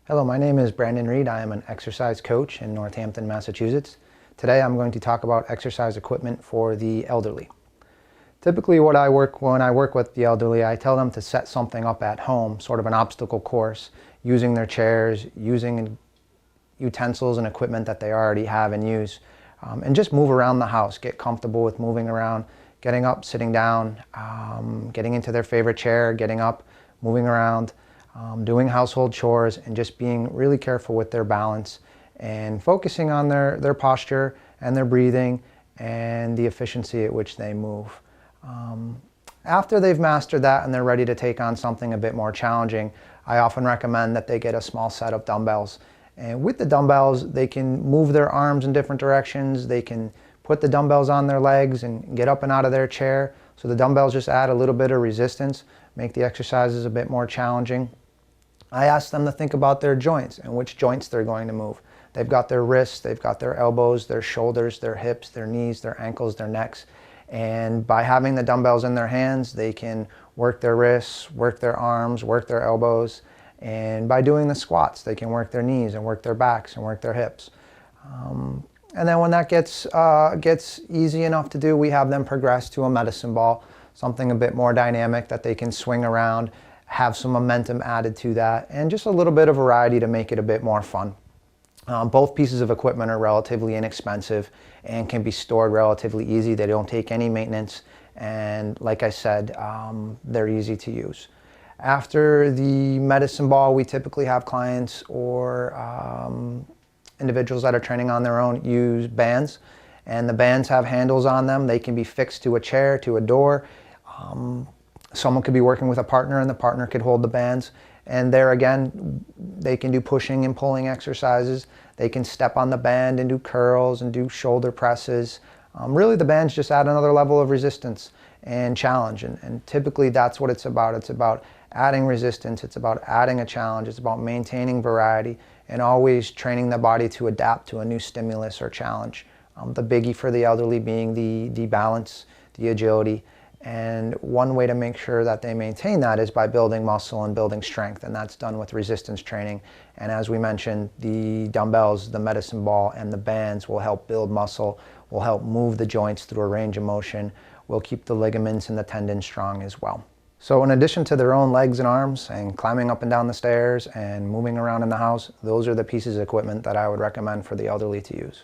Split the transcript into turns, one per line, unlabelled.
Hello, my name is Brandon Reed. I am an exercise coach in Northampton, Massachusetts. Today I'm going to talk about exercise equipment for the elderly. Typically when I work with the elderly, I tell them to set something up at home, sort of an obstacle course, using their chairs, using utensils and equipment that they already have and use, and just move around the house, get comfortable with moving around, getting up, sitting down, getting into their favorite chair, getting up, moving around, doing household chores, and just being really careful with their balance and focusing on their posture and their breathing and the efficiency at which they move. After they've mastered that and they're ready to take on something a bit more challenging, I often recommend that they get a small set of dumbbells. And with the dumbbells, they can move their arms in different directions. They can put the dumbbells on their legs and get up and out of their chair. So the dumbbells just add a little bit of resistance, make the exercises a bit more challenging. I ask them to think about their joints and which joints they're going to move. They've got their wrists, they've got their elbows, their shoulders, their hips, their knees, their ankles, their necks. And by having the dumbbells in their hands, they can work their wrists, work their arms, work their elbows. And by doing the squats, they can work their knees and work their backs and work their hips. And then when that gets easy enough to do, we have them progress to a medicine ball, something a bit more dynamic that they can swing around, have some momentum added to that, and just a little bit of variety to make it a bit more fun. Both pieces of equipment are relatively inexpensive and can be stored relatively easy. They don't take any maintenance, and like I said, they're easy to use. After the medicine ball, we typically have clients or individuals that are training on their own use bands, and the bands have handles on them. They can be fixed to a chair, to a door. Someone could be working with a partner and the partner could hold the bands. And there again, they can do pushing and pulling exercises. They can step on the band and do curls and do shoulder presses. Really, the bands just add another level of resistance and challenge. And typically that's what it's about. It's about adding resistance. It's about adding a challenge. It's about maintaining variety and always training the body to adapt to a new stimulus or challenge. The biggie for the elderly being the balance, the agility. And one way to make sure that they maintain that is by building muscle and building strength, and that's done with resistance training. And as we mentioned, the dumbbells, the medicine ball, and the bands will help build muscle, will help move the joints through a range of motion, will keep the ligaments and the tendons strong as well. So in addition to their own legs and arms and climbing up and down the stairs and moving around in the house, those are the pieces of equipment that I would recommend for the elderly to use.